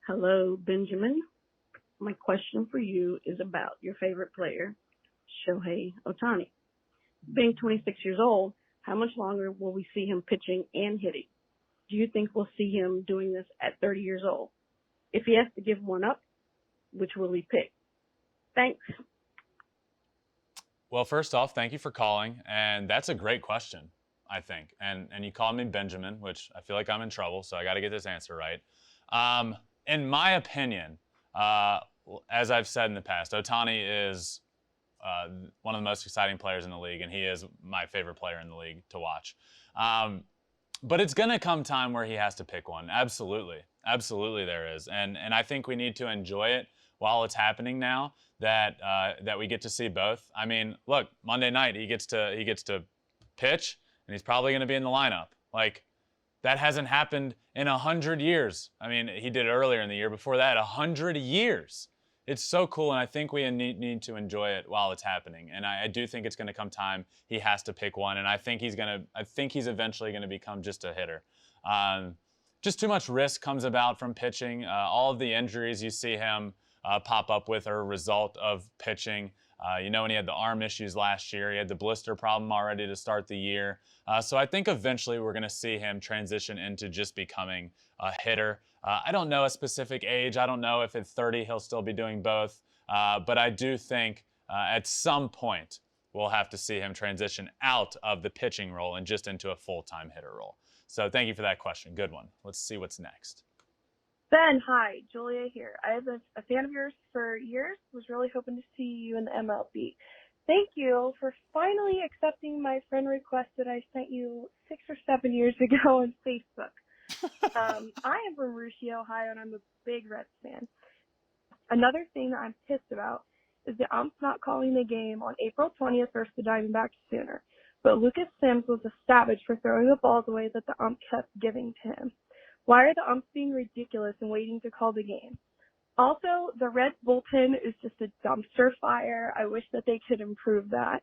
Hello, Benjamin. My question for you is about your favorite player, Shohei Ohtani. Being 26 years old, how much longer will we see him pitching and hitting? Do you think we'll see him doing this at 30 years old? If he has to give one up, which will he pick? Thanks. Well, first off, thank you for calling, and that's a great question, I think. And you called me Benjamin, which I feel like I'm in trouble, so I got to get this answer right. In my opinion, as I've said in the past, Ohtani is one of the most exciting players in the league, and he is my favorite player in the league to watch. But it's going to come time where he has to pick one. Absolutely there is. And I think we need to enjoy it while it's happening now that we get to see both. I mean, look, Monday night he gets to pitch, and he's probably going to be in the lineup. Like, that hasn't happened in 100 years. I mean, he did it earlier in the year. Before that, 100 years. It's so cool, and I think we need to enjoy it while it's happening. And I do think it's going to come time he has to pick one, and I think he's eventually going to become just a hitter. Just too much risk comes about from pitching. All of the injuries you see him pop up with are a result of pitching. When he had the arm issues last year, he had the blister problem already to start the year. So I think eventually we're going to see him transition into just becoming a hitter. I don't know a specific age. I don't know if at 30 he'll still be doing both. But I do think at some point we'll have to see him transition out of the pitching role and just into a full-time hitter role. So thank you for that question. Good one. Let's see what's next. Ben, hi, Julia here. I have been a fan of yours for years. Was really hoping to see you in the MLB. Thank you for finally accepting my friend request that I sent you 6 or 7 years ago on Facebook. I am from Russia, Ohio, and I'm a big Reds fan. Another thing that I'm pissed about is the umps not calling the game on April 20th versus the Diamondbacks sooner. But Lucas Sims was a savage for throwing the balls away that the ump kept giving to him. Why are the umps being ridiculous and waiting to call the game? Also, the Reds bullpen is just a dumpster fire. I wish that they could improve that.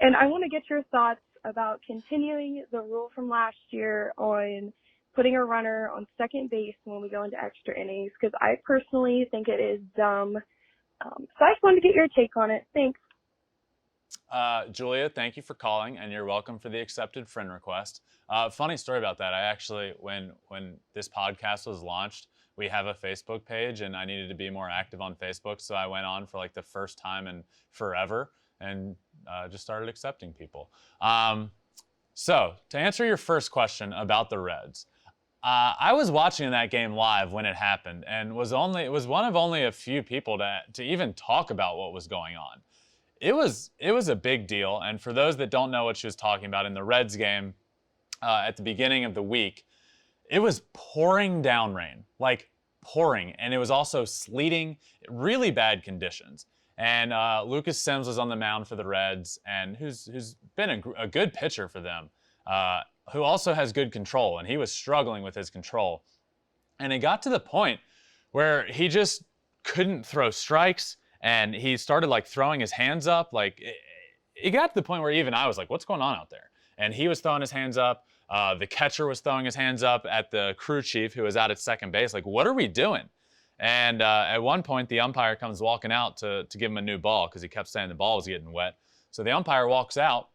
And I want to get your thoughts about continuing the rule from last year on putting a runner on second base when we go into extra innings, because I personally think it is dumb. So I just wanted to get your take on it. Thanks. Julia, thank you for calling, and you're welcome for the accepted friend request. Funny story about that. I actually, when this podcast was launched, we have a Facebook page, and I needed to be more active on Facebook, so I went on for like the first time in forever and just started accepting people. So to answer your first question about the Reds, I was watching that game live when it happened, and was one of only a few people to even talk about what was going on. It was a big deal, and for those that don't know what she was talking about, in the Reds game at the beginning of the week, it was pouring down rain, like pouring, and it was also sleeting, really bad conditions. And Lucas Sims was on the mound for the Reds, and who's been a good pitcher for them, who also has good control, and he was struggling with his control. And it got to the point where he just couldn't throw strikes, and he started like throwing his hands up. Like it got to the point where even I was like, what's going on out there? And he was throwing his hands up. The catcher was throwing his hands up at the crew chief who was out at second base. Like, what are we doing? And at one point, the umpire comes walking out to give him a new ball because he kept saying the ball was getting wet. So the umpire walks out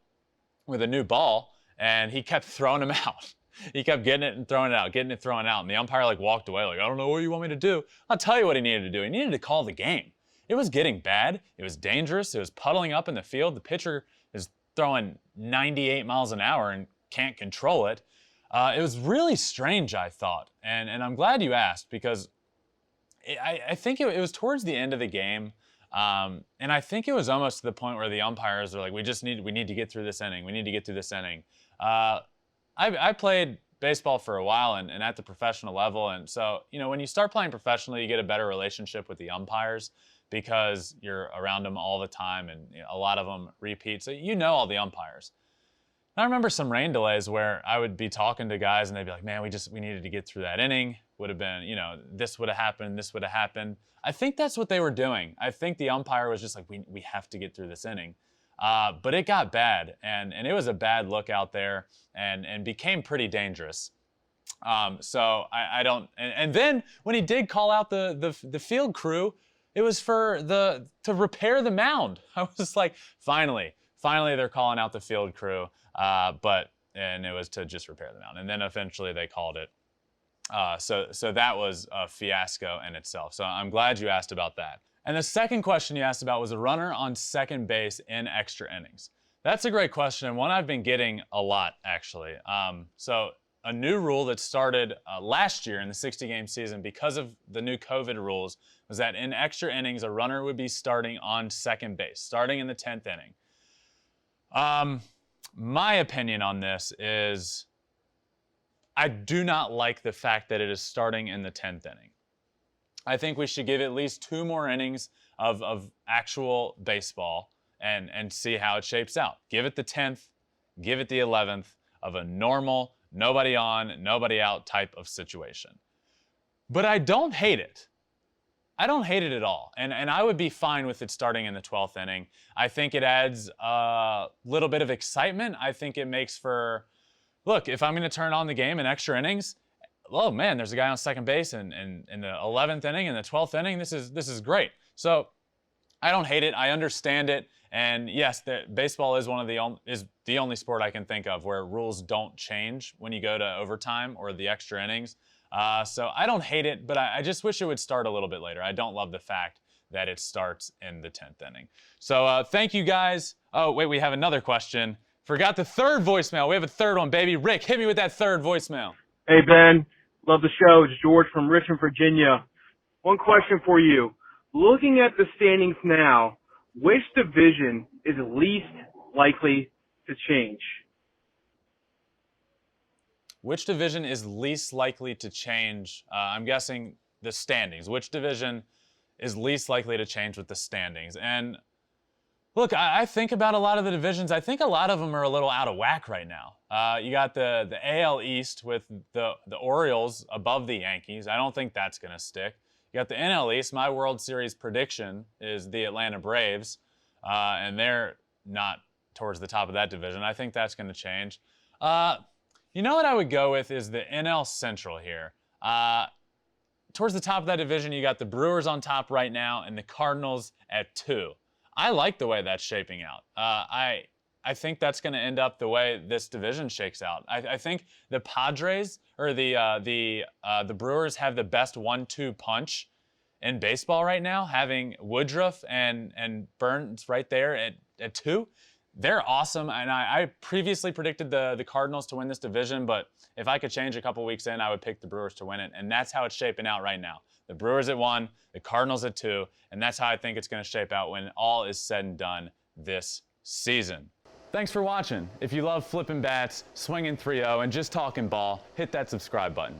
with a new ball, and he kept throwing him out. He kept getting it and throwing it out, getting it, throwing it out. And the umpire like walked away like, I don't know what you want me to do. I'll tell you what he needed to do. He needed to call the game. It was getting bad. It was dangerous. It was puddling up in the field. The pitcher is throwing 98 miles an hour and can't control it. It was really strange, I thought. And I'm glad you asked, because I think it was towards the end of the game. And I think it was almost to the point where the umpires were like, we need to get through this inning. We need to get through this inning. I played baseball for a while and at the professional level. And so, when you start playing professionally, you get a better relationship with the umpires because you're around them all the time, and a lot of them repeat. So all the umpires. And I remember some rain delays where I would be talking to guys and they'd be like, man, we needed to get through that inning. Would have been, this would have happened, this would have happened. I think that's what they were doing. I think the umpire was just like, we have to get through this inning. But it got bad, and it was a bad look out there and became pretty dangerous. So I don't. And then when he did call out the field crew, it was to repair the mound. I was like, finally they're calling out the field crew. And it was to just repair the mound. And then eventually they called it. So that was a fiasco in itself. So I'm glad you asked about that. And the second question you asked about was a runner on second base in extra innings. That's a great question, and one I've been getting a lot, actually. So a new rule that started last year in the 60-game season because of the new COVID rules was that in extra innings, a runner would be starting on second base, starting in the 10th inning. My opinion on this is I do not like the fact that it is starting in the 10th inning. I think we should give at least 2 more innings of actual baseball and see how it shapes out. Give it the 10th, give it the 11th of a normal, nobody on, nobody out type of situation. But I don't hate it. I don't hate it at all. And I would be fine with it starting in the 12th inning. I think it adds a little bit of excitement. I think it makes for, look, if I'm going to turn on the game in extra innings, oh man, there's a guy on second base in the 11th inning and the 12th inning. This is great. So I don't hate it. I understand it. And yes, baseball is the only sport I can think of where rules don't change when you go to overtime or the extra innings. So I don't hate it, but I just wish it would start a little bit later. I don't love the fact that it starts in the 10th inning. So thank you guys. Oh, wait, we have another question. Forgot the third voicemail. We have a third one, baby. Rick, hit me with that third voicemail. Hey, Ben. Love the show. It's George from Richmond, Virginia. One question for you. Looking at the standings now, which division is least likely to change? Which division is least likely to change? I'm guessing the standings. Which division is least likely to change with the standings? And look, I think about a lot of the divisions. I think a lot of them are a little out of whack right now. You got the AL East with the Orioles above the Yankees. I don't think that's going to stick. You got the NL East. My World Series prediction is the Atlanta Braves, and they're not towards the top of that division. I think that's going to change. You know what I would go with is the NL Central here. Towards the top of that division, you got the Brewers on top right now and the Cardinals at 2. I like the way that's shaping out. I think that's going to end up the way this division shakes out. I think the Padres or the Brewers have the best 1-2 punch in baseball right now, having Woodruff and Burns right there at 2. They're awesome, and I previously predicted the Cardinals to win this division, but if I could change a couple weeks in, I would pick the Brewers to win it, and that's how it's shaping out right now. The Brewers at 1, the Cardinals at 2, and that's how I think it's going to shape out when all is said and done this season. Thanks for watching. If you love flipping bats, swinging 3-0, and just talking ball, hit that subscribe button.